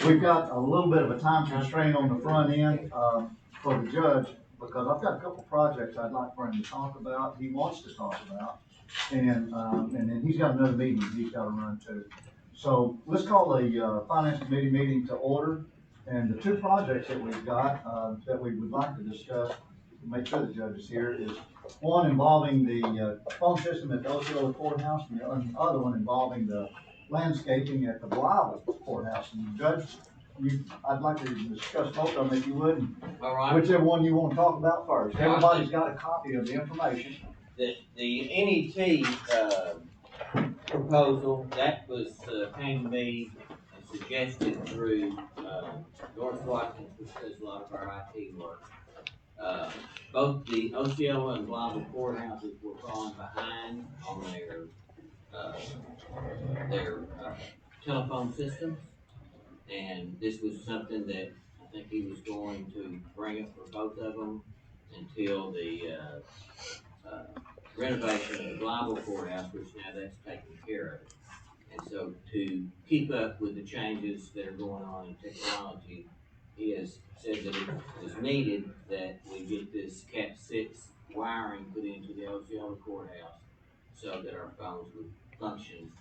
We've got a little bit of a time constraint on the front end, for the judge, because I've got a couple projects I'd like for him to talk about, he wants to talk about. And then he's got another meeting he's gotta run to. So let's call the, finance committee meeting to order. And the two projects that we've got, that we would like to discuss, to make sure the judge is here, is one involving the, phone system at the Osceola Courthouse, and the other one involving the landscaping at the Blytheville Courthouse. And Judge, I'd like to discuss both of them if you would. All right. Whichever one you want to talk about first. Everybody's got a copy of the information. The NET, proposal, that was, came to me and suggested through, North Washington, which does a lot of our IT work. Both the Osceola and Blytheville courthouses were falling behind on their telephone systems. And this was something that I think he was going to bring up for both of them until the, renovation of the Blytheville courthouse, which now that's taken care of. And so to keep up with the changes that are going on in technology, he has said that it is needed that we get this Cat 6 wiring put into the Osceola courthouse so that our phones would function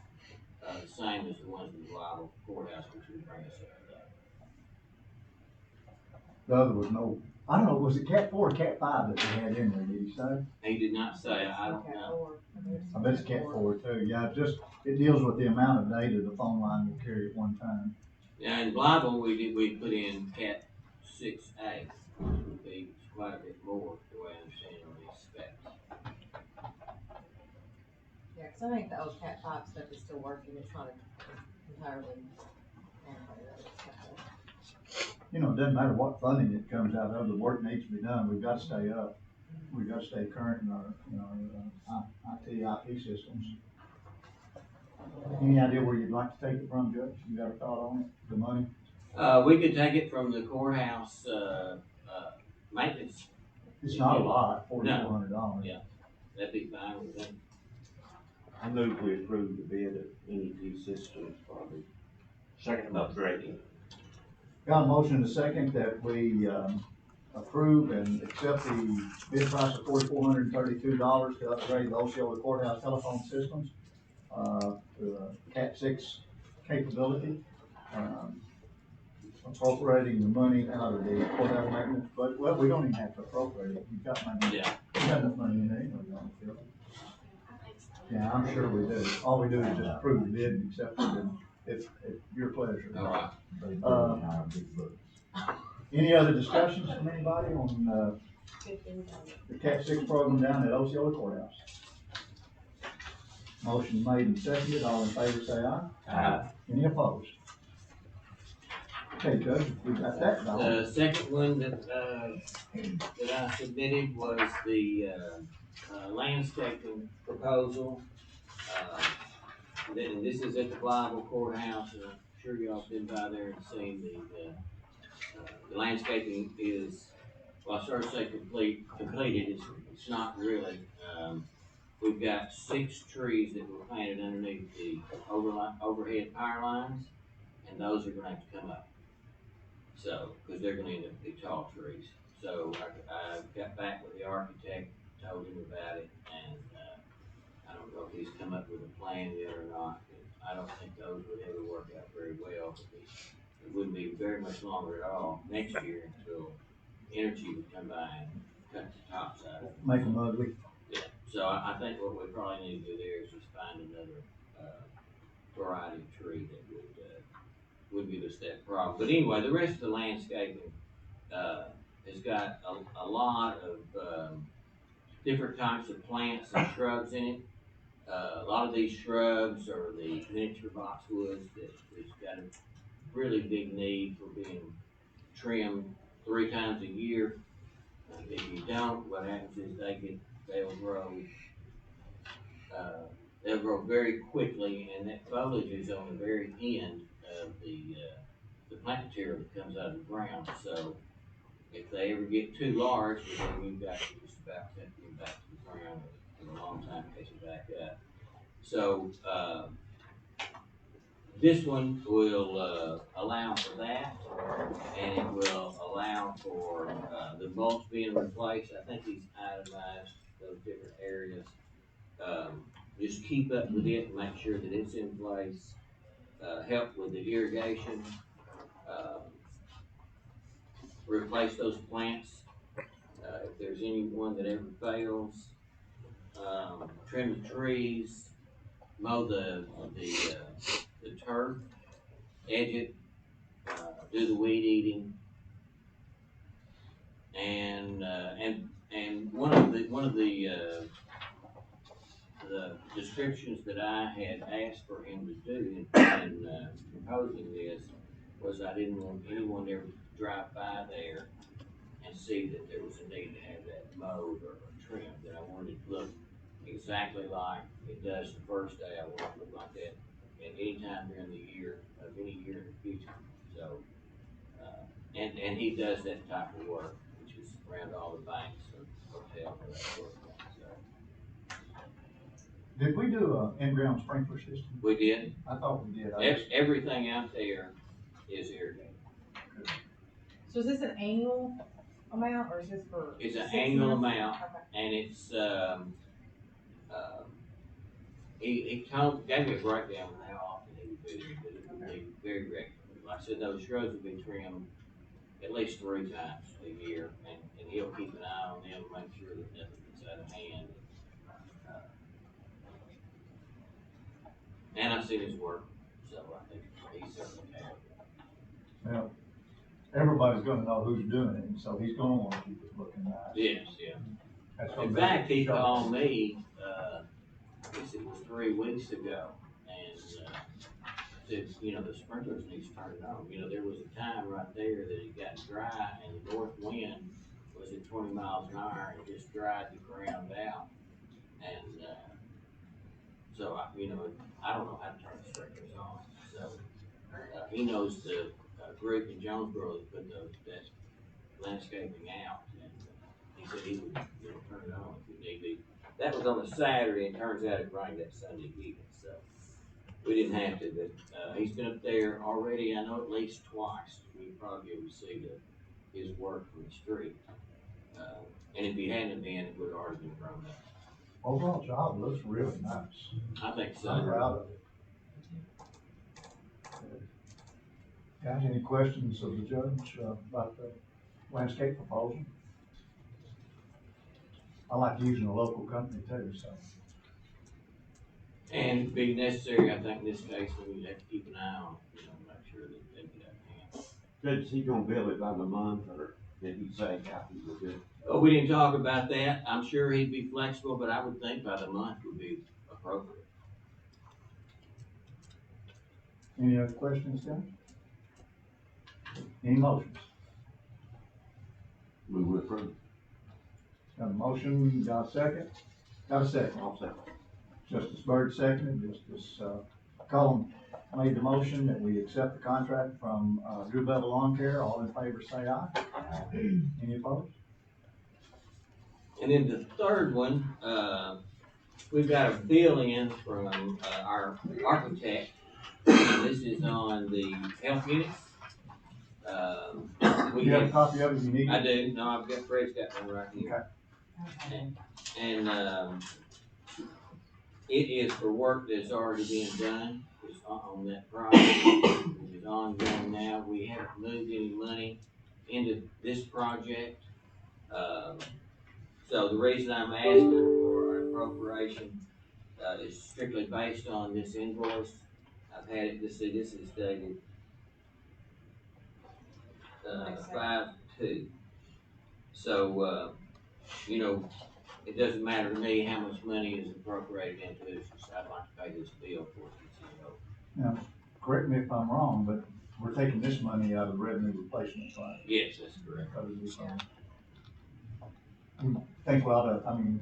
the same as the ones in the Blytheville courthouse, which would bring us up to that. The other was no, I don't know, was it Cat 4 or Cat 5 that they had in there, did he say? He did not say, I don't know. I bet it's Cat 4 too, yeah, it deals with the amount of data the phone line will carry at one time. Yeah, in Blytheville, we put in Cat 6A, which would be quite a bit more, the way I understand it, on these specs. Yeah, cause I think the old Cat 5 stuff is still working, it's not entirely. You know, it doesn't matter what funding it comes out of, the work needs to be done, we've got to stay up. We've got to stay current in our IP systems. Any idea where you'd like to take it from, Judge? You got a thought on it, the money? We could take it from the courthouse, maintenance. It's not a lot, $4,400. Yeah, that'd be fine with them. I move we approve the bid of NET Systems for the second upgrading. Got a motion and a second that we, approve and accept the bid price of $4,432 to upgrade the Osceola Courthouse telephone systems, to Cat 6 capability. Appropriating the money out of the courthouse maintenance, but, well, we don't even have to appropriate it, you've got money. Yeah. You've got enough money in there, you know, you don't feel it. Yeah, I'm sure we do. All we do is just approve the bid and accept it, and it's your pleasure. All right. Any other discussions from anybody on, the Cat 6 program down at Osceola Courthouse? Motion made and seconded, all in favor say aye. Aye. Any opposed? Okay, Judge, we got that done. The second one that I submitted was the, landscaping proposal. And this is at the Blytheville courthouse, and I'm sure y'all been by there and seen the landscaping is, well, I started to say completed, it's not really. We've got 6 trees that were planted underneath the overhead power lines, and those are gonna have to come up. So, cause they're gonna end up to be tall trees. So I got back with the architect, told him about it, and, I don't know if he's come up with a plan yet or not. I don't think those would ever work out very well, because it wouldn't be very much longer at all next year until energy would come by and cut the tops out of it. Make them ugly. Yeah, so I think what we probably need to do there is just find another, variety of tree that would give us that problem. But anyway, the rest of the landscaping, has got a lot of, different types of plants and shrubs in it. A lot of these shrubs are the miniature boxwoods that's got a really big need for being trimmed 3 times a year. If you don't, what happens is they'll grow very quickly, and that foliage is on the very end of the plant material that comes out of the ground. So if they ever get too large, then you've got to just about cut them back to the ground in a long time to catch it back up. So This one will, allow for that, and it will allow for, the mulch being replaced. I think he's itemized those different areas. Just keep up with it and make sure that it's in place. Help with the irrigation, replace those plants, if there's any one that ever fails. Trim the trees, mow the turf, edge it, do the weed eating. And one of the descriptions that I had asked for him to do in proposing this was I didn't want anyone to ever drive by there and see that there was a need to have that mowed or trimmed, that I wanted it to look exactly like it does the first day. I want it to look like that at any time during the year, of any year in the future. So, and he does that type of work, which is around all the banks and hotels and that sort of thing, so. Did we do a in-ground sprinkler system? We did. I thought we did. Everything out there is irrigated. So is this an annual amount, or is this for? It's an 6 annual months? amount, Okay. and it's, he gave me a breakdown of how often he would do it, but it would be very regular. Like I said, those shrubs would be trimmed at least 3 times a year, and he'll keep an eye on them, make sure that nothing gets out of hand. And I've seen his work, so I think he's certainly capable. Well, everybody's gonna know who's doing it, and so he's gonna wanna keep it looking nice. Yes, yeah. That's gonna In be fact, he sharp. called me, I guess it was 3 weeks ago, and, said, the sprinklers need to turn it on. There was a time right there that it got dry, and the north wind was at 20 miles an hour, and it just dried the ground out. And, so I don't know how to turn the sprinklers on, so, he knows the, group in Jonesboro that put that landscaping out, and he said he would, turn it on if it need be. That was on a Saturday, and turns out it rained that Sunday evening, so we didn't have to, but, he's been up there already, I know at least twice. We'd probably be able to see his work from the street. And if he hadn't been, it would have already been grown up. Overall job looks really nice. I think so. I'm proud of it. Guys, any questions of the judge about the landscape proposal? I like using a local company too, so. And if be necessary, I think in this case, we have to keep an eye on, make sure that they get out of hand. Judge, is he gonna bill it by the month, or did he say how he would do it? Oh, we didn't talk about that. I'm sure he'd be flexible, but I would think by the month would be appropriate. Any other questions, guys? Any motions? We would approve. Got a motion, got a second? Got a second. I'll second. Justice Byrd seconded, Justice Cullum made the motion that we accept the contract from Drew Bevel Lawn Care. All in favor say aye. Any opposed? And then the third one, we've got a bill in from our architect. This is on the health units. You have a copy of it, you need it? I do. No, I've got, Fred's got one right here. Okay. And it is for work that's already being done. It's on that project, which is ongoing now. We haven't moved any money into this project. So the reason I'm asking for an appropriation is strictly based on this invoice. I've had it, this is dated 5/2. So, it doesn't matter to me how much money is appropriated into it, it's just I'd like to pay this bill for it. Now, correct me if I'm wrong, but we're taking this money out of the revenue replacement fund. Yes, that's correct. Think a lot of, I mean,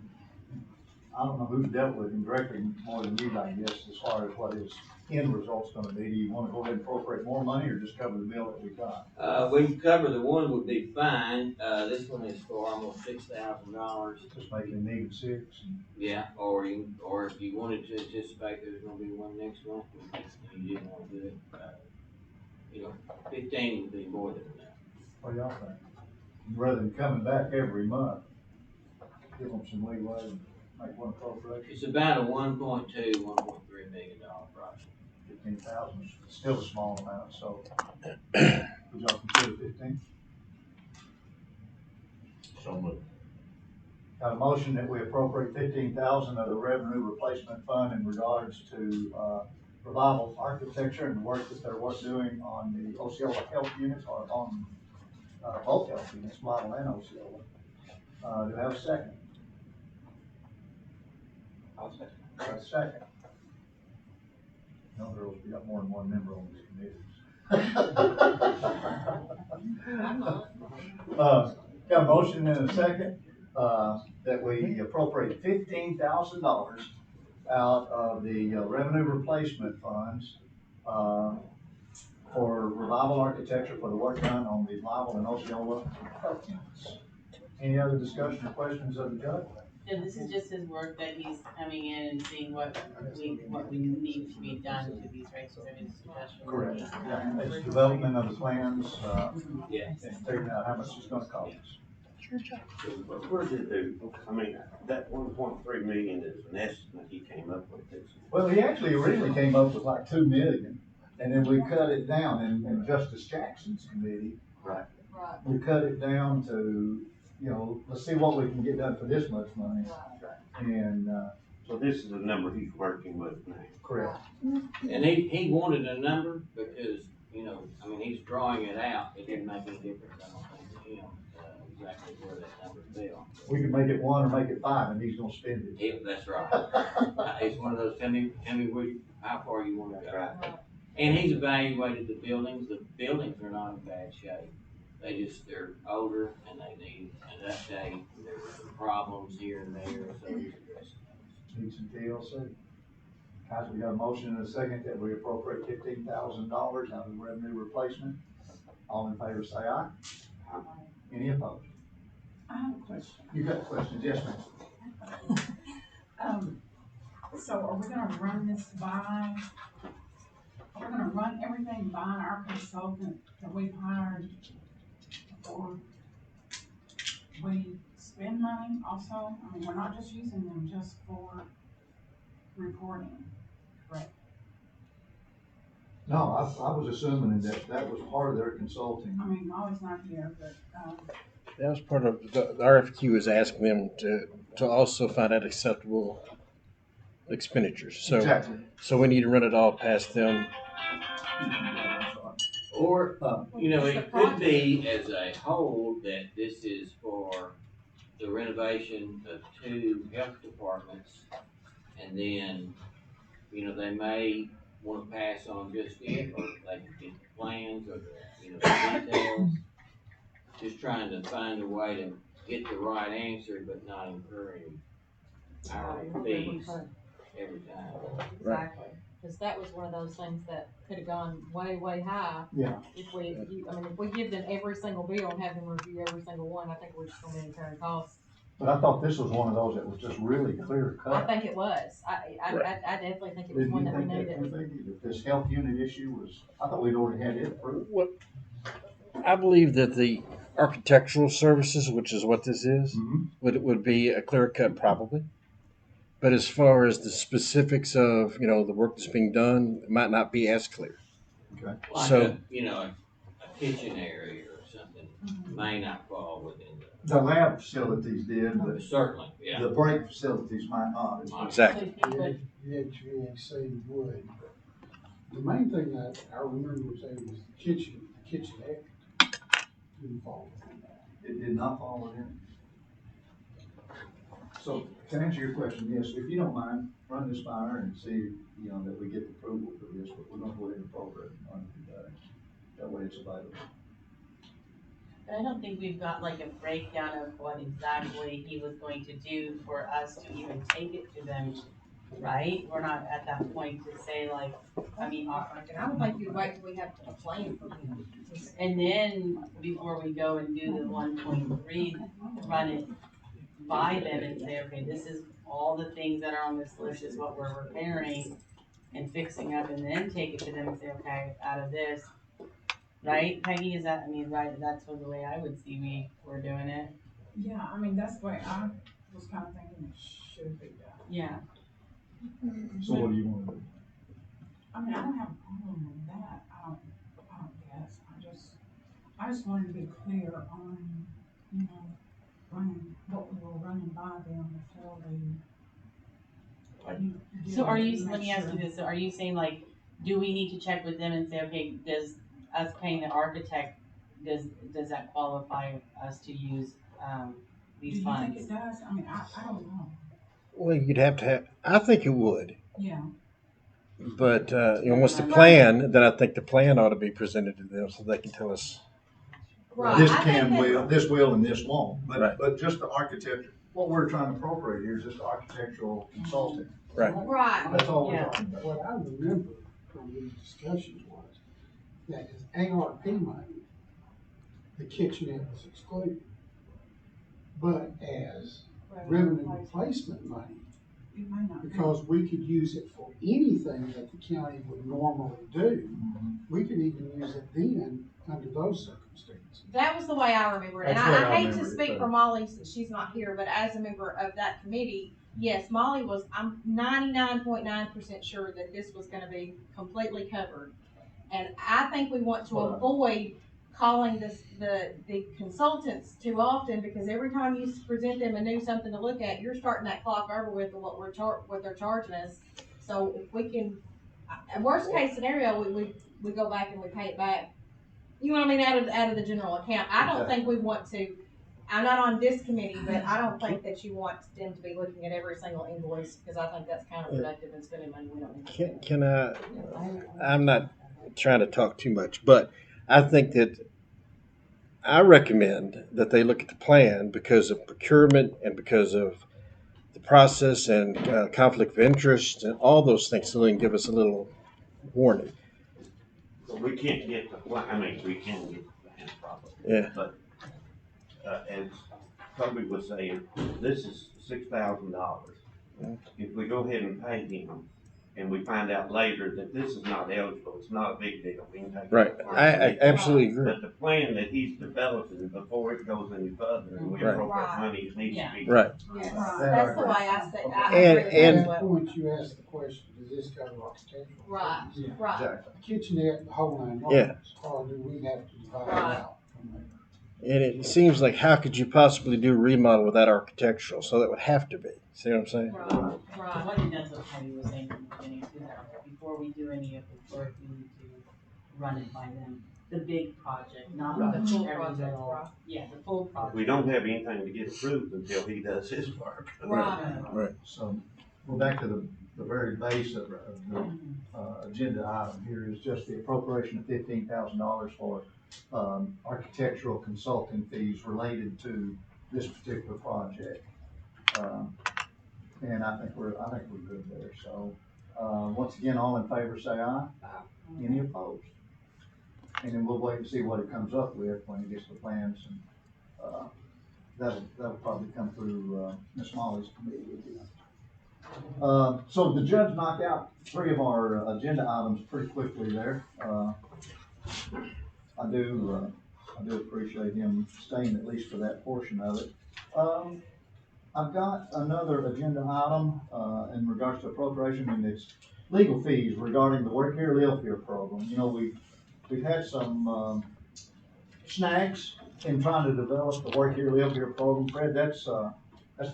I don't know who's dealt with him directly more than you, I guess, as far as what his end result's gonna be? Do you wanna go ahead and appropriate more money, or just cover the bill that we got? We can cover the one would be fine, this one is for almost $6,000. Just make it an even six. Yeah, or if you wanted to anticipate there's gonna be one next month, and you didn't wanna do it, 15 would be more than enough. What do y'all think? Rather than coming back every month, give them some leeway and make one appropriation. It's about a $1.3 million project. 15,000 is still a small amount, so would y'all consider 15? So moved. Got a motion that we appropriate 15,000 of the revenue replacement fund in regards to, Revival Architecture and the work that they're doing on the Osceola health units, or on, both health units, Blytheville and Osceola. Do I have a second? I'll second. Got a second. No girls, we got more than one member on these committees. I'm not. Got a motion and a second, that we appropriate $15,000 out of the revenue replacement funds, for Revival Architecture for the work done on the Blytheville and Osceola health units. Any other discussion or questions of the judge? And this is just his work that he's coming in and seeing what we need to be done to these races of his special. Correct. Yeah, it's development of the plans, Yeah. and figuring out how much it's gonna cost. But what does it do? I mean, that 1.3 million is an estimate he came up with. Well, he actually originally came up with like 2 million, and then we cut it down in Justice Jackson's committee. Right. Right. We cut it down to, let's see what we can get done for this much money. And, So this is the number he's working with now. correct. And he wanted a number because, he's drawing it out, it didn't make any difference, I don't think, to him, exactly where that number fell. We can make it 1 or make it 5, and he's gonna spend it. Yeah, that's right. It's one of those, tell me how far you wanna go. Right. And he's evaluated the buildings are not in bad shape. They're older and they need an update, there's some problems here and there, so he's addressing those. Need some TLC. Guys, we got a motion and a second that we appropriate $15,000 out of the revenue replacement. All in favor, say aye. Any opposed? I have a question. You got questions? Yes, ma'am. So are we gonna run this by, are we gonna run everything by our consultant that we've hired? Or we spend money also? I mean, we're not just using them just for reporting, correct? No, I was assuming that was part of their consulting. I mean, Molly's not here, but, That was part of the RFQ is asking them to also find out acceptable expenditures. So, Exactly. so we need to run it all past them. Or, it could be as a whole that this is for the renovation of 2 health departments. And then, they may wanna pass on just it, or they can get the plans or the details. Just trying to find a way to get the right answer, but not incur any hourly fees every time. Exactly, because that was one of those things that could have gone way, way high. Yeah. If we give them every single bill and have them review every single one, I think we're just gonna be incurring costs. But I thought this was one of those that was just really clear cut. I think it was, I definitely think it was Didn't one you that we think that, needed. that this health unit issue was, I thought we'd already had it approved. I believe that the architectural services, which is what this is, Mm-hmm. would be a clear cut probably. But as far as the specifics of, the work that's being done, it might not be as clear. Okay. Like So- a kitchen area or something may not fall within The lab facilities did, but certainly, yeah. the break facilities might not. Exactly. But The HVAC would. The main thing that I remember saying was the kitchenette didn't fall within that. It did not fall within. So, to answer your question, yes, if you don't mind, run this by her and see, that we get the approval for this, but we're gonna go ahead and appropriate the money today. That way it's available. But I don't think we've got like a breakdown of what exactly he was going to do for us to even take it to them right? We're not at that point to say like, I mean, And I don't think you'd wait till we have a plan for him. and then before we go and do the 1.3, run it by them and say, okay, this is all the things that are on this list is what we're repairing and fixing up, and then take it to them and say, okay, out of this, right, Peggy, is that, I mean, right, that's the way I would see we're doing it. Yeah, I mean, that's the way I was kinda thinking it should be done. Yeah. So what do you wanna do? I mean, I don't have a problem with that, I don't guess, I just wanted to be clear on, you know, what we were running by them before we. So are you, let me ask you this, so are you saying like, do we need to check with them and say, okay, does us paying the architect, does that qualify us to use, these funds? Do you think it does? I mean, I don't know. Well, you'd have to have, I think it would. Yeah. But, once the plan, then I think the plan ought to be presented to them so they can tell us. Right, This I think can, that- this will, and this won't, Right. but just the architecture, what we're trying to appropriate here is just architectural consulting. Right. Right, That's all we're Yeah. talking about. What I remember from these discussions was that as ARP money, the kitchenette was excluded. But as revenue replacement money, It may not. because we could use it for anything that the county would normally do, Mhm. we could even use it then under those circumstances. that was the way I remember it. And That's the way I I hate to remember it, speak too. for Molly since she's not here, but as a member of that committee, yes, Molly was, I'm 99.9% sure that this was gonna be completely covered. And I think we want to Well, avoid calling the consultants too often, because every time you present them a new something to look at, you're starting that clock over with what what they're charging us. So if we can, worst case scenario, we go back and we pay it back. You know what I mean, out of the general account. I don't think we want to, I'm not on this committee, but I don't think that you want them to be looking at every single invoice, because I think that's counterproductive and spending money we don't need to spend. Can I'm not trying to talk too much, but I think that I recommend that they look at the plan because of procurement and because of the process and conflict of interest and all those things, so they can give us a little warning. But we can't get the plan, I mean, we can get the plan probably. Yeah. But, as Toby was saying, this is $6,000. If we go ahead and pay him, and we find out later that this is not eligible, it's not a big deal, we can take it. Right. I absolutely agree. But the plan that he's developing before it goes any further and we Right. appropriate money, it needs to be. Right. Yes, Right. that's the way I say, I And- agree with and- that At as that well. point, you ask the question, does this cover architectural? Right, Yeah. right. Exactly. Kitchenette, the whole nine Yeah. yards, or do we have to divide it Right. out from there? And it seems like, how could you possibly do remodel without architectural? So that would have to be. See what I'm saying? Right, So right. what it does, what Patty was saying from the beginning too, that before we do any of the work, we need to run it by them. The big project, not Right. the The full every project, little, right. yeah, the full project. We don't have anything to get approved until he does his work. Right. So, we're back to the very base of the, agenda item here is just the appropriation of $15,000 for, architectural consulting fees related to this particular project. And I think we're good there, so, once again, all in favor say aye. Any opposed? And then we'll wait and see what it comes up with when it gets the plans, and, that'll probably come through, Ms. Molly's committee with you. So the judge knocked out 3 of our agenda items pretty quickly there. I do appreciate him staying at least for that portion of it. I've got another agenda item, in regards to appropriation, and it's legal fees regarding the Work Here, Live Here program. You know, we've had some, snags in trying to develop the Work Here, Live Here program. Fred, that's a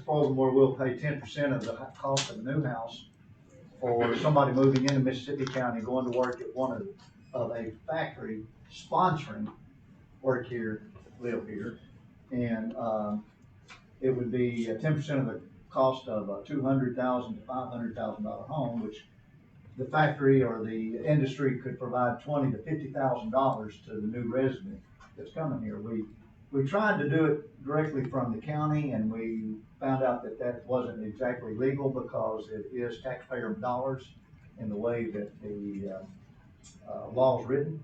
program where we'll pay 10% of the cost of a new house for somebody moving into Mississippi County, going to work at one of a factory sponsoring Work Here, Live Here. And, it would be 10% of the cost of a $200,000 to $500,000 home, which the factory or the industry could provide $20,000 to $50,000 to the new resident that's coming here. we tried to do it directly from the county, and we found out that that wasn't exactly legal because it is taxpayer dollars in the way that the law is written.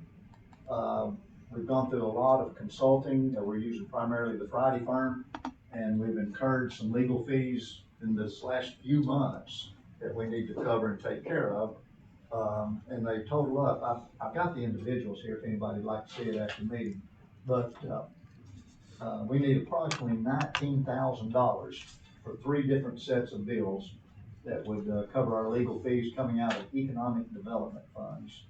We've gone through a lot of consulting. We're using primarily the Friday firm, and we've incurred some legal fees in this last few months that we need to cover and take care of. And they total up, I've got the individuals here if anybody'd like to see it after the meeting, but we need approximately $19,000 for 3 different sets of bills that would cover our legal fees coming out of economic development funds.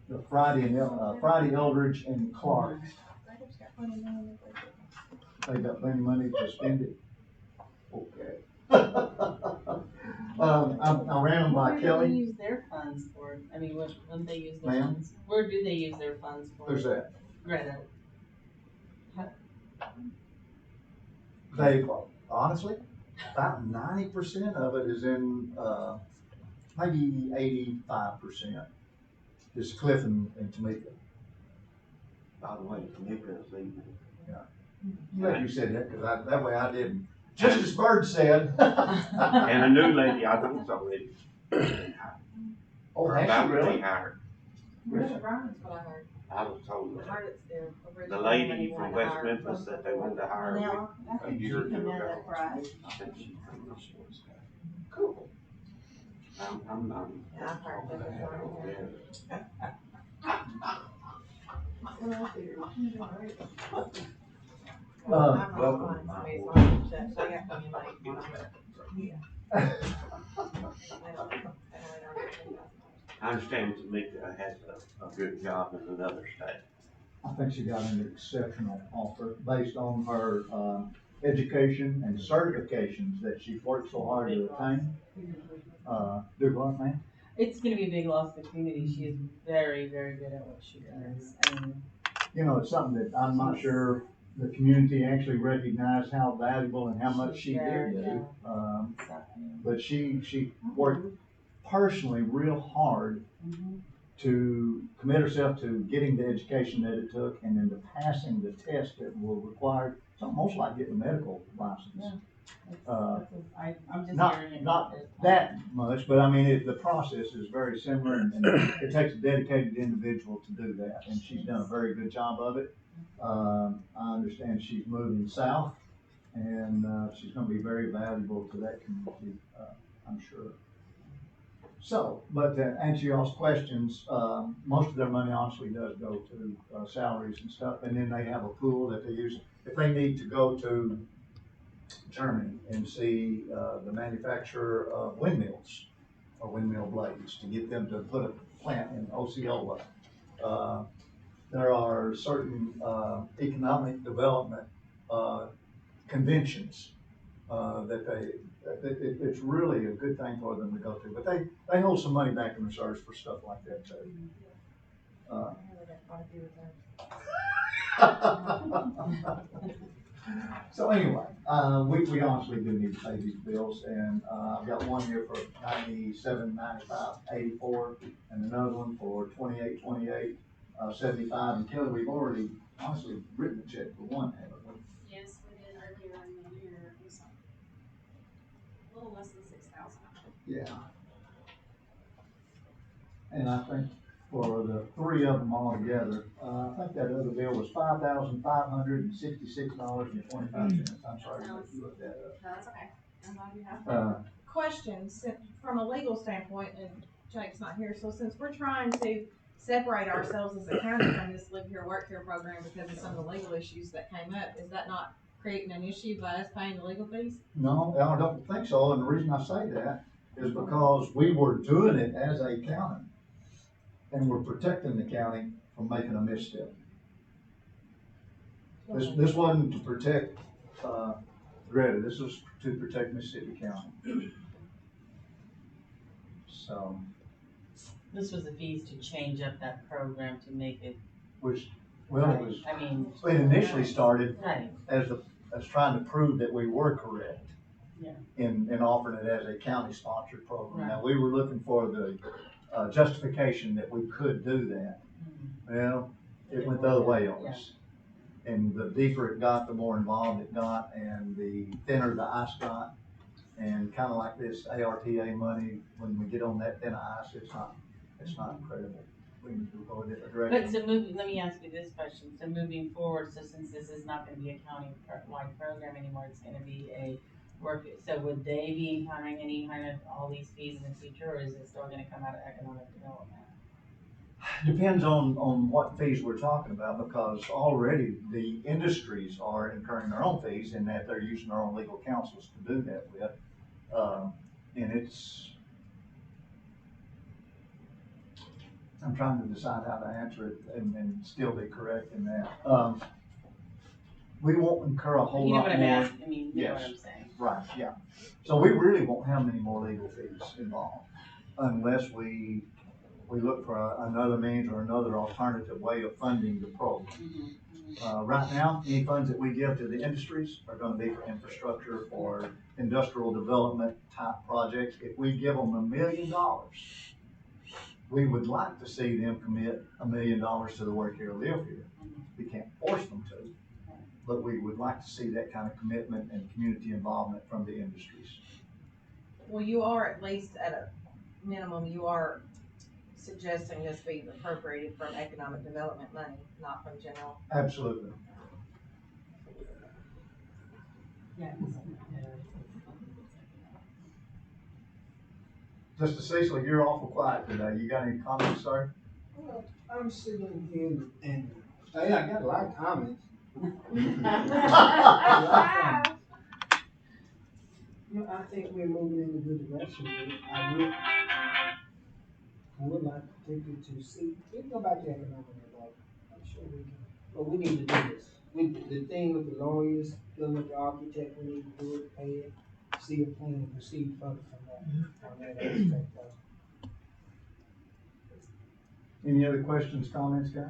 The Friday, Eldridge, and Clark, they got plenty of money to spend it. Okay. I ran them by Where do Kelly. they use their funds for? I mean, wouldn't they use their Ma'am? funds? Where do they use their funds for? Who's that? Greta. They, honestly, about 90% of it is in, maybe 85% is Cliff and Tamika. By the way, Tamika's leaving. Glad you said that, cause that way I didn't. Just as Bird said. And a new lady, I think it's already. Oh, Or has about she to be really? hired. That's what I heard. I was told I that. heard it's their The original lady money from wanted to West hire Memphis from that they wanted to hire Now, a year or two ago. Friday. I think she from Cool. I'm not. Yeah, I've heard that before. Yeah. I'm welcome. not finding somebody's phone, so I got plenty of money. I understand Tamika has a good job in another state. I think she got an exceptional offer based on her, education and certifications that she's worked so hard to obtain. Do what, man? It's gonna be a big loss to the community. She is very, very good at what she does. I mean, You know, it's something that I'm not sure the community actually recognized how valuable and how much she did do. But she worked personally real hard to commit herself to getting the education that it took and then to passing the tests that were required. It's almost like getting a medical license. I'm just Not, hearing it. not that much, but I mean, the process is very similar and it takes a dedicated individual to do that. And she's done a very good job of it. I understand she's moving south and, she's gonna be very valuable to that community, I'm sure. So, but to answer y'all's questions, most of their money honestly does go to, salaries and stuff. And then they have a pool that they use, if they need to go to Germany and see, the manufacturer of windmills or windmill blades to get them to put a plant in Osceola. There are certain, economic development, conventions, it's really a good thing for them to go to, but they hold some money back in reserves for stuff like that too. So anyway, we honestly do need to pay these bills, and, I've got one here for 97, 95, 84, and another one for 28, 28, 75, and Kelly, we've already honestly written a check for one, haven't we? Yes, we did earlier in the year, it was a little less than 6,000. Yeah. And I think for the 3 of them all together, I think that other bill was $5,566.25. I'm sorry, I looked that up. No, that's okay. I'm glad you have. Questions from a legal standpoint, and Jake's not here, so since we're trying to separate ourselves as a county from this Live Here, Work Here program because of some of the legal issues that came up, is that not creating an issue by us paying the legal fees? No, I don't think so, and the reason I say that is because we were doing it as a county, and we're protecting the county from making a misstep. This wasn't to protect, Greta, this was to protect Mississippi County. So, This was the fees to change up that program to make it. which, well, it was, I mean, it initially started right, as trying to prove that we were correct. Yeah. In offering it as a county-sponsored program. Now, we were looking for the, justification that we could do that. Well, it went the other way on us. And the deeper it got, the more involved it got, and the thinner the ice got. And kind of like this ARTA money, when we get on that thin ice, it's not incredible. We need to go in a different But direction. so let me ask you this question, so moving forward, so since this is not gonna be a county-wide program anymore, it's gonna be a work, so would they be encountering any kind of all these fees in the future, or is it still gonna come out of economic development? Depends on what fees we're talking about, because already the industries are incurring their own fees in that they're using their own legal counsels to do that with. And I'm trying to decide how to answer it and still be correct in that. We won't incur a whole You know lot what I'm more. asking, I mean, you know what Yes. I'm saying? Right, yeah. So we really won't have many more legal fees involved unless we look for another means or another alternative way of funding the program. Right now, any funds that we give to the industries are gonna be for infrastructure or industrial development type projects. If we give them $1 million, we would like to see them commit $1 million to the work here, live here. We can't force them to, but we would like to see that kind of commitment and community involvement from the industries. Well, you are, at least at a minimum, you are suggesting this be appropriated from economic development money, not from general. Absolutely. Mr. Cecil, you're awful quiet today. You got any comments, sir? Well, I'm sitting in and I got a lot of comments. I think we're moving in a good direction. I would like particularly to see, we can go back to economic development. I'm sure we can, but we need to do this. The thing with the lawyers, dealing with the architect, we need to do it, pay it, see a plan and proceed further from that aspect of. Any other questions, comments, guys?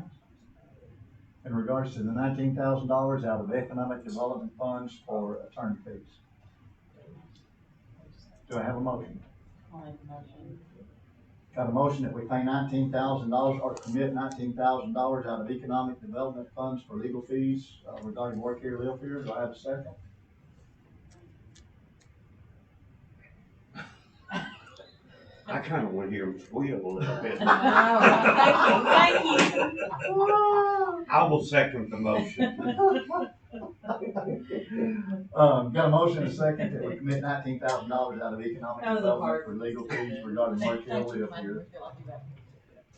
In regards to the $19,000 out of economic development funds for attorney fees? Do I have a motion? I'll make a motion. Got a motion that we pay $19,000 or commit $19,000 out of economic development funds for legal fees regarding work here, live here. Do I have a second? I kinda wanna hear them squeal a little bit. Thank you. I will second the motion. Got a motion and a second that we commit $19,000 out of economic That was a development hard for one. legal fees regarding work here, Thank you, live Mike. here. We feel like you got-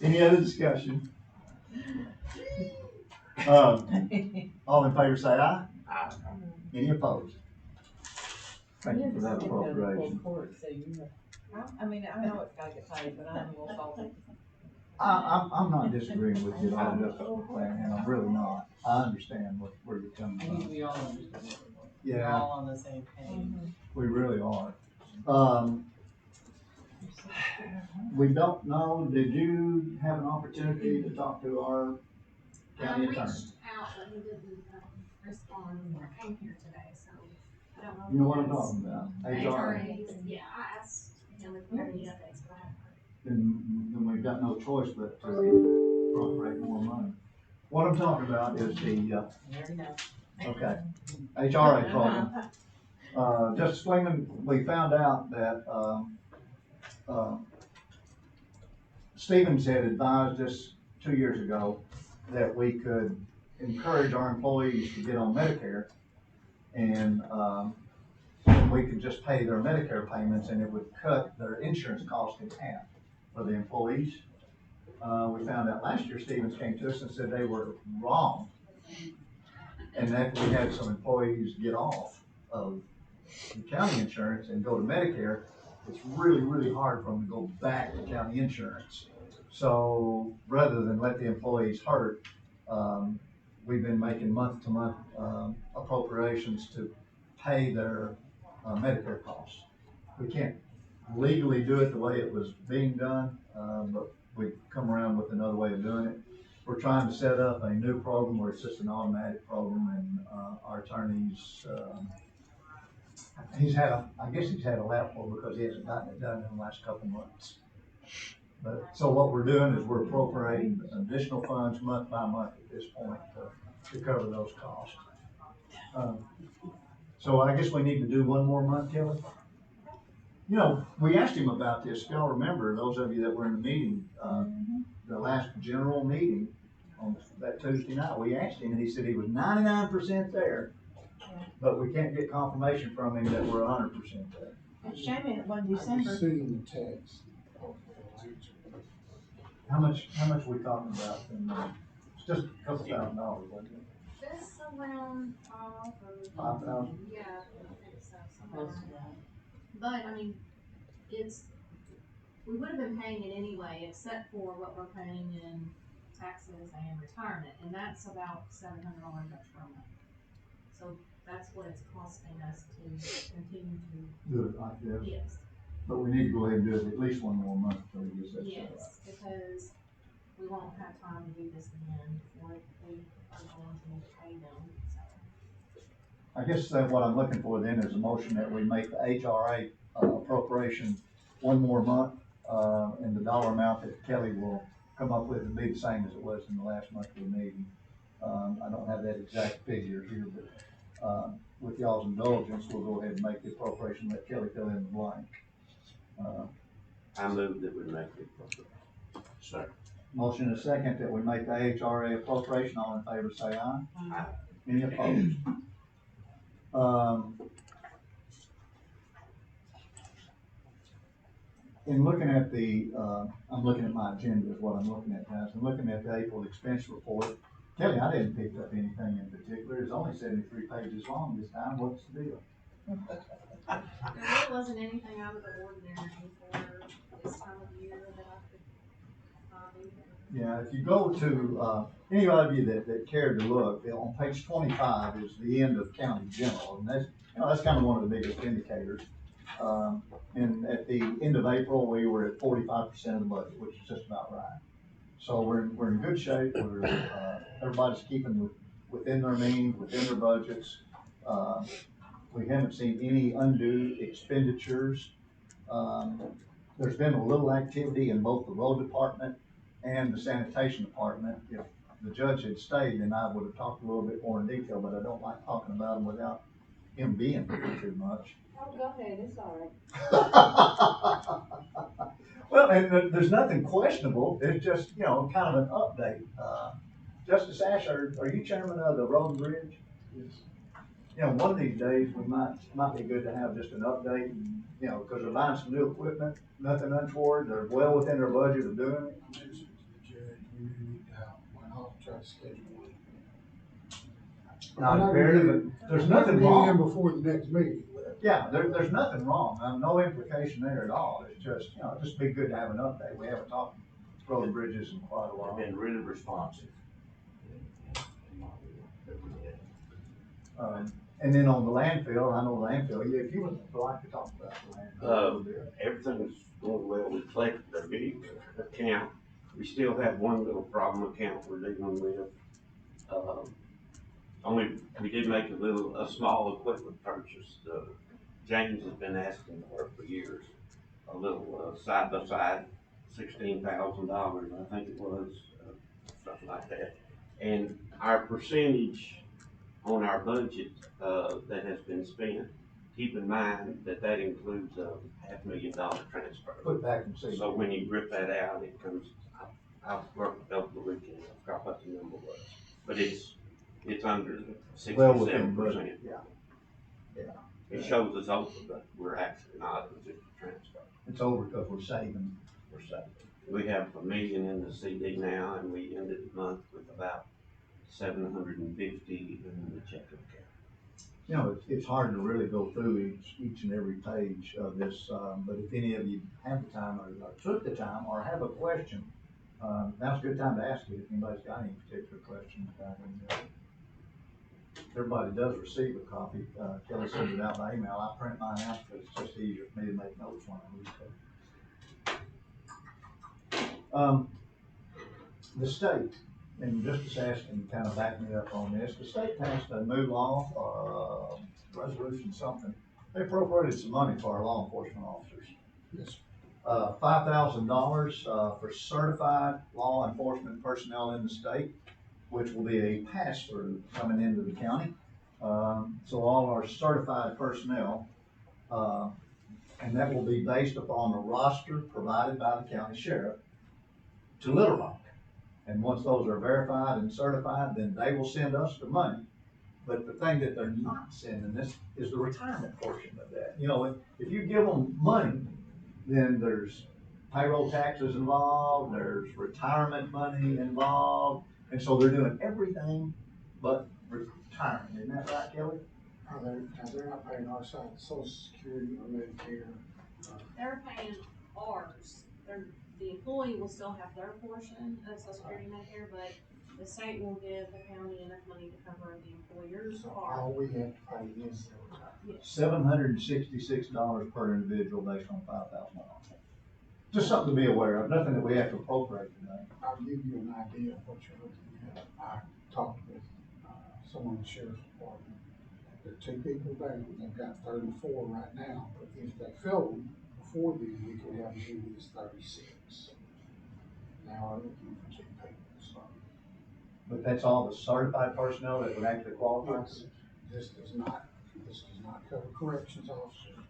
Any other discussion? All in favor say aye. Aye. Any opposed? Thank you for that appropriation. I mean, I know it's gotta get paid, but I'm a little salty. I'm not disagreeing with you at all, Mr. McLean, and I'm really not. I understand where you're coming I think from. we all understand. We're Yeah, all on the same page. we really are. We don't know, did you have an opportunity to talk to our I county reached attorney? out, but he didn't respond when I came here today, so I don't know. You know what I'm talking about? HR. HRAs, yeah, I asked him if he had any updates, but I haven't heard. Then we've got no choice but to appropriate more money. What I'm talking about is the, You already know. okay, HRA program. Justice Swingman, we found out that, Stevens had advised us 2 years ago that we could encourage our employees to get on Medicare, and we could just pay their Medicare payments, and it would cut their insurance cost in half for the employees. We found out last year, Stevens came to us and said they were wrong, and that we had some employees get off of the county insurance and go to Medicare. It's really, really hard for them to go back to county insurance. So rather than let the employees hurt, we've been making month-to-month appropriations to pay their Medicare costs. We can't legally do it the way it was being done, but we've come around with another way of doing it. We're trying to set up a new program where it's just an automatic program, and our attorneys, I guess he's had a lap for because he hasn't gotten it done in the last couple months. But, so what we're doing is we're appropriating additional funds month by month at this point to cover those costs. So I guess we need to do one more month, Kelly? You know, we asked him about this, if y'all remember, those of you that were in the meeting, the last general meeting on that Tuesday night, we asked him and he said he was 99% there. But we can't get confirmation from him that we're 100% there. It showed me it was I can December. see in the text. How much we talking about? It's just a couple $1,000, wasn't it? This around $5,000? yeah, I think so, somewhere around that. But, I mean, we would have been paying it anyway, except for what we're paying in taxes and retirement, and that's about $700 extra a month. So that's what it's costing us to continue to, Do it like this. yes, But we need to go ahead and do it at least one more month until we get that set up. yes, because we won't have time to do this again before we are going to need to pay them, so. I guess that what I'm looking for then is a motion that we make the HRA appropriation one more month, and the dollar amount that Kelly will come up with will be the same as it was in the last monthly meeting. I don't have that exact figure here, but, with y'all's indulgence, we'll go ahead and make the appropriation, let Kelly fill in the blank. I move that we make the appropriation. Sir. Motion and a second that we make the HRA appropriation. All in favor, say aye. Aye. Any opposed? In looking at the, I'm looking at my agenda is what I'm looking at, guys. I'm looking at the April expense report. Kelly, I didn't pick up anything in particular. It's only 73 pages long this time. What's the deal? There really wasn't anything out of the ordinary for this time of year that I could find. Yeah, if you go to, any of you that cared to look, on page 25 is the end of county general, and that's kind of one of the biggest indicators. And at the end of April, we were at 45% of the budget, which is just about right. So we're in good shape. Everybody's keeping within their means, within their budgets. We haven't seen any undue expenditures. There's been a little activity in both the road department and the sanitation department. If the judge had stayed, then I would have talked a little bit more in detail, but I don't like talking about them without him being here too much. Oh, go ahead, it's all right. Well, and there's nothing questionable. It's just, kind of an update. Justice Asher, are you chairman of the Road and Bridge? Yes. One of these days, we might be good to have just an update, and, because they're buying some new equipment, nothing untoward, they're well within their budget of doing it. I'll try to schedule one. Not imperative, but there's nothing In wrong. before the next meeting. Yeah, there's nothing wrong. No implication there at all. It's just, just be good to have an update. We haven't talked road and bridges in quite a while. They've been really responsive. And then on the landfill, I know landfill, if you would like to talk about the landfill. Everything's going well. We collected a big account. We still have one little problem account we're dealing with. We did make a small equipment purchase. James has been asking for years. A little side by side, $16,000, I think it was, something like that. And our percentage on our budget that has been spent, keep in mind that includes a $500,000 transfer. Put back and see. So when you rip that out, it comes, I've worked over the weekend, I forgot what the number was, but it's under 67%. Yeah. It shows us over, but we're actually not, it's just a transfer. It's over because we're saving. We have $1 million in the CD now, and we ended the month with about 750 in the checking account. It's hard to really go through each and every page of this, but if any of you have the time or took the time or have a question, now's a good time to ask it if anybody's got any particular questions about it. Everybody does receive a copy. Kelly sends it out by email. I print mine out because it's just easier for me to make notes when I read it. The state, and Justice Ashton kind of backed me up on this, the state passed a new law, resolution something. They appropriated some money for our law enforcement officers. Yes. $5,000, for certified law enforcement personnel in the state, which will be a pass-through coming into the county. So all our certified personnel, and that will be based upon a roster provided by the county sheriff to Little Rock. And once those are verified and certified, then they will send us the money. But the thing that they're not sending us is the retirement portion of that. You know, if you give them money, then there's payroll taxes involved, there's retirement money involved, and so they're doing everything but retirement. Isn't that right, Kelly? They're not paying our side, Social Security or Medicare. They're paying ours, the employee will still have their portion of Social Security Medicare, but the state will give the county enough money to cover the employer's part. All we have to pay is their retirement. $766 per individual based on $5,000. Just something to be aware of, nothing that we have to appropriate tonight. I'll give you an idea of what you're looking at. I talked with someone in the sheriff's department. There are 2 people down, they've got 34 right now, but if they fill them before then, we could have as many as 36. Now we're looking for 2 people, so. But that's all the certified personnel that would actually qualify? This does not cover corrections officers,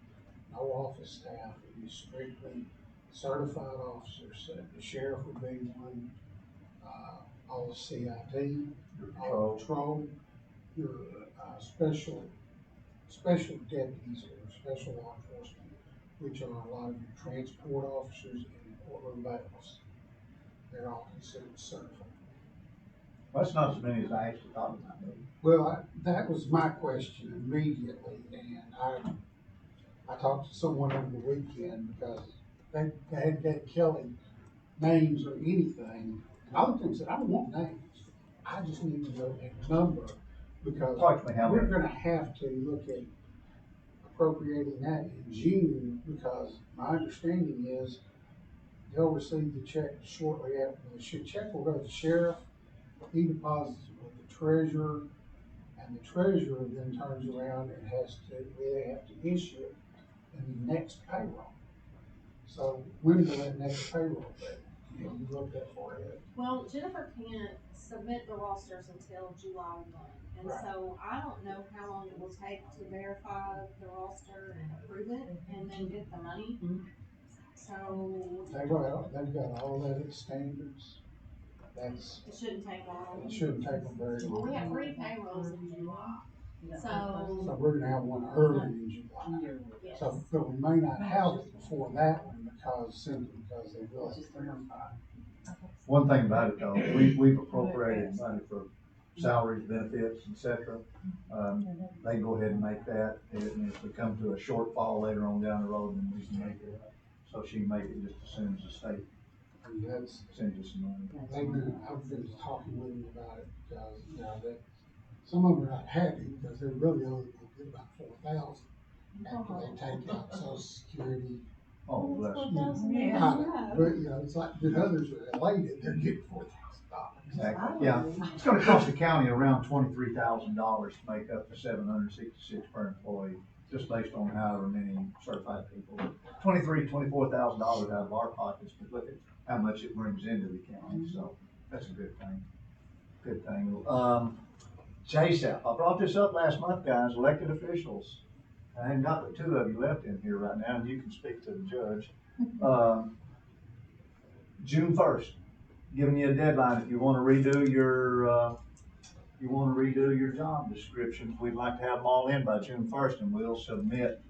no office staff, it is strictly certified officers. The sheriff would be one, all the CID, all patrol, your special deputies or special law enforcement, which are a lot of your transport officers and courtroom bailiffs. They're all considered certified. Well, that's not as many as I actually thought about. Well, that was my question immediately, and I talked to someone over the weekend because they hadn't got Kelly names or anything. And I looked at them and said, I don't want names. I just need to know a number because we're gonna have to look at appropriating that in June because my understanding is they'll receive the check shortly after. The check will go to the sheriff, he deposits it with the treasurer, and the treasurer then turns around and they have to issue it in the next payroll. So when will that next payroll be? You looked that far ahead. Well, Jennifer can't submit the rosters until July 1, and Right. so I don't know how long it will take to verify the roster and approve it, and then get the money. So They've got all that at standards. it shouldn't take long. It shouldn't take them very Well, we long. have 3 payrolls in July, So so, we're gonna have one early in July. yes. So, but we may not have it before that one simply because they will have to verify. One thing about it though, we've appropriated money for salaries, benefits, et cetera. They go ahead and make that, and if we come to a shortfall later on down the road, then we can make it up. So she can make it just as soon as the state And that's, sends us some money. I've been talking with them about it because, that some of them are not happy because they're really only gonna get about 4,000 after they take out Social Security. Oh, bless you. Yeah. But, it's like the others are elated, they're getting $4,000. Exactly, yeah. It's gonna cost the county around $23,000 to make up the $766 per employee, just based on however many certified people. $24,000 out of our pockets, but look at how much it brings into the county, so that's a good thing. Good thing. JESAP, I brought this up last month, guys, elected officials. I haven't got but 2 of you left in here right now, and you can speak to the judge. June 1st, giving you a deadline if you wanna redo your job descriptions. We'd like to have them all in by June 1st, and we'll submit,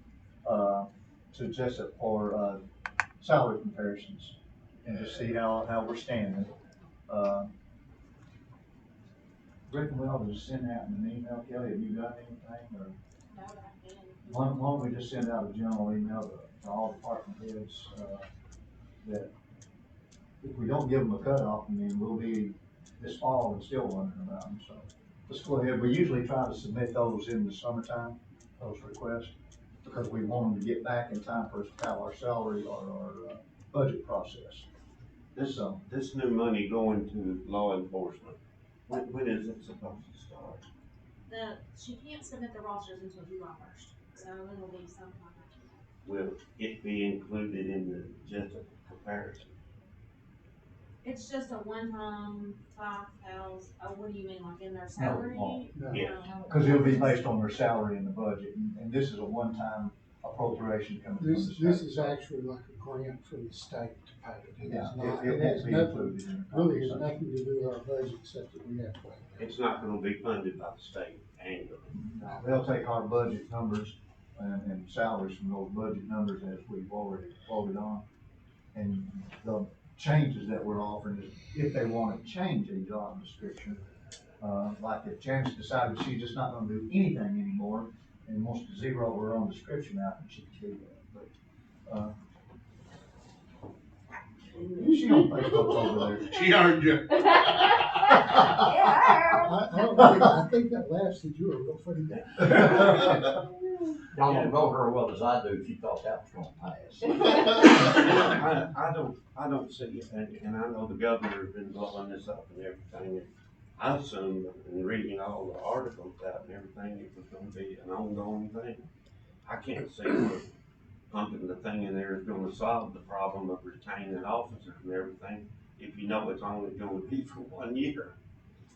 to JESAP for, salary comparisons and to see how we're standing. Reckon we ought to just send out an email, Kelly, have you got anything, or? No, I didn't. Why don't we just send out a general email to all department heads, that if we don't give them a cutoff, I mean, we'll be this fall and still wondering about them, so. Let's go ahead, we usually try to submit those in the summertime, those requests, because we want them to get back in time for us to have our salary or our, budget process. This new money going to law enforcement, when is it supposed to start? She can't submit the rosters until July 1st, so it'll be sometime after that. will it be included in the JESAP comparison? It's just a one-time what do you mean, like in their salary? won't. No. Yeah. Cause it'll be based on their salary in the budget, and this is a one-time appropriation coming from the state. This is actually like a grant from the state to pay it. It Yeah, is not, it it won't has be nothing, included in the really has compensation. nothing to do with our budget except that we have to pay it. It's not gonna be funded by the state annually. Now, they'll take our budget numbers and salaries from those budget numbers as we've already voted on. And the changes that we're offering is if they wanna change a job description, like if Janice decided she's just not gonna do anything anymore and wants to zero her own description out, then she can do that, but, she on Facebook over there. She heard you. I think that lasted you a real funny day. Y'all don't know her as well as I do, she thought that was gonna pass. I don't see it, and I know the governor's been blowing this up and everything, and I assumed in reading all the articles out and everything, it was gonna be an ongoing thing. I can't see where pumping the thing in there is gonna solve the problem of retaining officers and everything, if you know it's only gonna be for 1 year.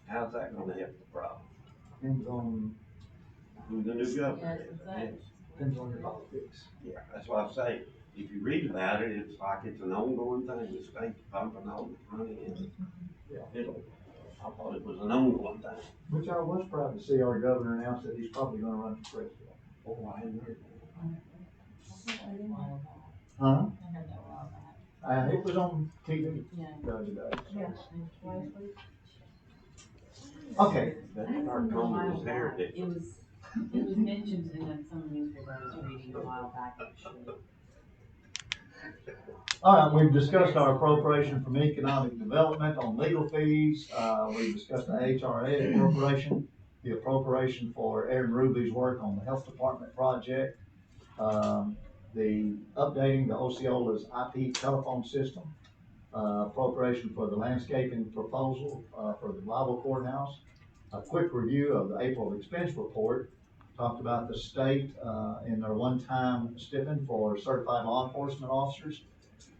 How's that gonna help the problem? Depends on, Who the new governor Yes, is? exactly. depends on your politics. Yeah, that's why I say, if you read about it, it's like it's an ongoing thing, the state's pumping all this money in. Yeah. I thought it was an ongoing thing. Which I was proud to see our governor announce that he's probably gonna run for president. Oh, I hadn't heard that. Huh? I heard that a while back. It was on TV Yeah. the other day. Last week. Okay, That start combing his hair, did It was mentioned in some newspaper I was reading a while back, actually. all right, we've discussed our appropriation from economic development on legal fees. We've discussed the HRA appropriation, the appropriation for Aaron Ruby's work on the health department project, the updating the Osceola's IP telephone system, appropriation for the landscaping proposal, for the Blytheville Courthouse, a quick review of the April expense report, talked about the state, in their one-time stipend for certified law enforcement officers,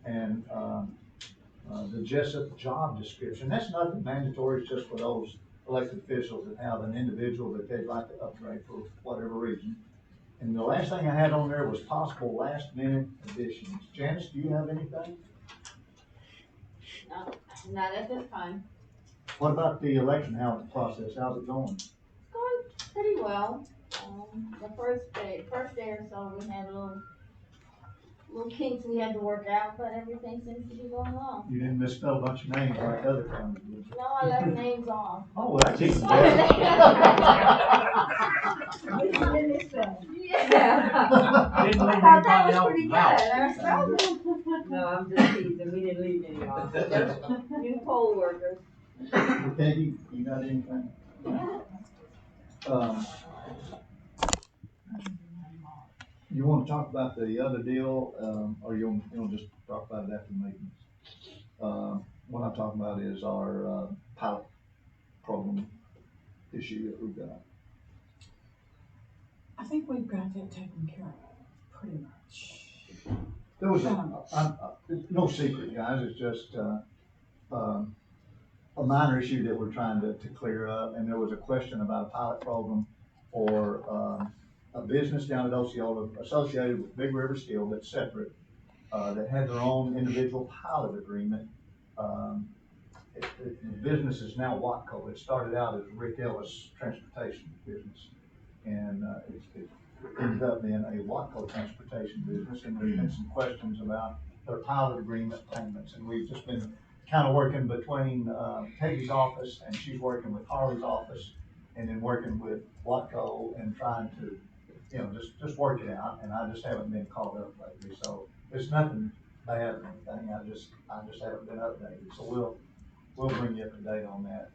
and, the JESAP job description. That's nothing mandatory, it's just for those elected officials that have an individual that they'd like to upgrade for whatever reason. And the last thing I had on there was possible last-minute additions. Janice, do you have anything? No, not at this time. What about the election, process, how's it going? It's going pretty well. The first day or so, we had little kinks we had to work out, but everything seems to be going well. You didn't misspell a bunch of names like other times, did you? No, I left names off. Oh, well, that's even better. Yeah. Didn't leave I thought that anybody was out pretty good. out. I spelled it. No, I'm just teasing, we didn't leave any off. New poll workers. Peggy, you got anything? You wanna talk about the other deal, or you wanna just talk about it after the meeting? What I'm talking about is our, pilot program issue that we've got. I think we've got that taken care of, pretty much. There was it's no secret, guys, it's just, a minor issue that we're trying to clear up, and there was a question about a pilot program for, a business down at Osceola associated with Big River Steel that's separate, that had their own individual pilot agreement. The business is now Watco. It started out as Rick Ellis Transportation Business, and it ended up being a Watco Transportation Business, and there's been some questions about their pilot agreement payments, and we've just been kind of working between Peggy's office, and she's working with Harley's office, and then working with Watco and trying to, just work it out, and I just haven't been called up lately, so it's nothing bad or anything, I just haven't been updated, so we'll bring you up to date on that.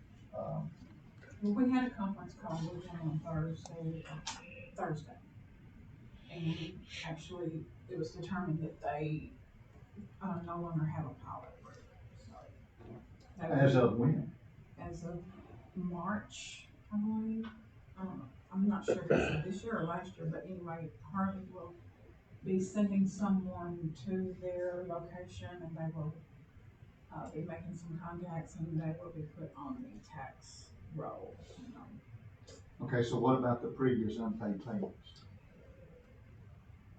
Well, we had a conference call with them on Thursday. And actually, it was determined that they, no longer have a pilot agreement, so. As of when? As of March, I believe. I don't know. I'm not sure if it's this year or last year, but anyway, Harley will be sending someone to their location and they will, be making some contacts and they will be put on the tax roll, you know. Okay, so what about the previous unpaid payments?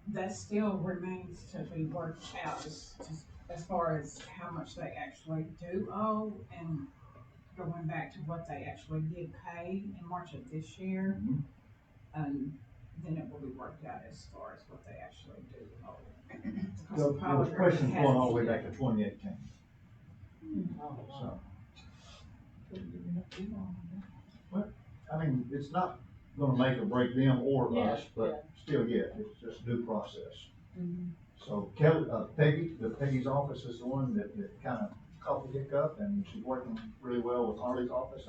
That still remains to be worked out as far as how much they actually do owe and going back to what they actually did pay in March of this year. Mhm. And then it will be worked out as far as what they actually do owe. There was questions going all the way back to 2018, Oh, so. Well, I mean, it's not gonna make or break them or us, but still, yeah, it's just due process. Mhm. So Kelly, Peggy's office is the one that kind of caught the hiccup, and she's working really well with Harley's office.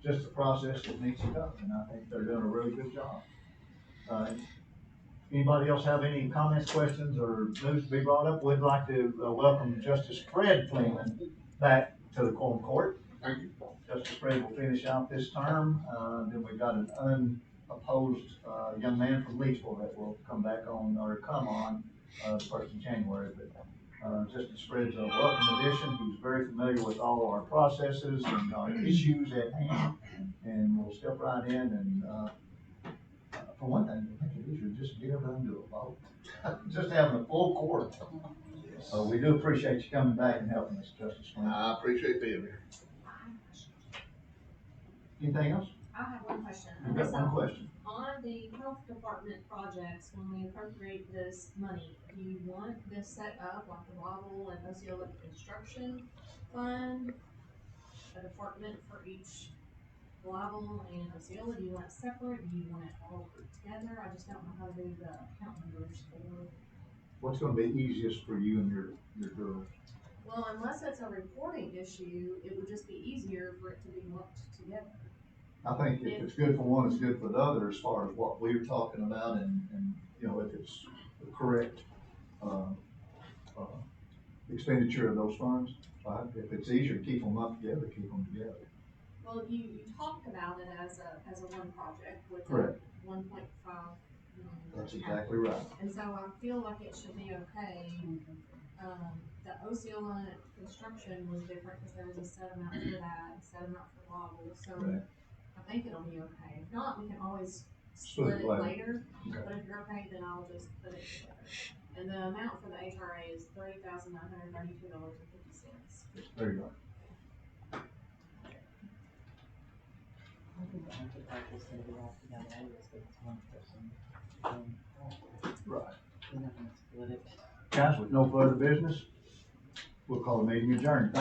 Just the process that needs to go, and I think they're doing a really good job. Anybody else have any comments, questions, or news to be brought up? We'd like to welcome Justice Fred Freeman back to the court. Thank you. Justice Fred will finish out this term. Then we've got an unopposed young man from Leesville that will come on the first of January. But Justice Fred's a welcome addition. He's very familiar with all our processes and our issues at hand, and we'll step right in and for one thing, I think it easier just to get everything to a vote. Just having a full court. So we do appreciate you coming back and helping us, Justice Fred. I appreciate being here. Anything else? I have one question. You've got one question. On the health department projects, when we appropriate this money, do you want this set up like the Blytheville and Osceola construction fund? A department for each Blytheville and Osceola, do you want it separate, do you want it all grouped together? I just don't know how to do the account numbers for. What's gonna be easiest for you and your girls? Well, unless it's a reporting issue, it would just be easier for it to be lumped together. I think if it's good for one, it's good for the other as far as what we're talking about and you know, if it's the correct, expenditure of those funds. If it's easier to keep them up together, keep them together. Well, you talked about it as a one project with Correct. 1.5 That's exactly right. And so I feel like it should be okay. The Osceola construction was different because there was a set amount for that, a set amount for Blytheville, so Right. I think it'll be okay. If not, we can always Split split it it later. later, Okay. but if you're okay, then I'll just put it together. And the amount for the HRA is $30,992.50. There you go. I think the enterprise is gonna be all together anyways, but it's one person. Right. We're not gonna split it. Guys, with no further business, we'll call the meeting adjourned. Thank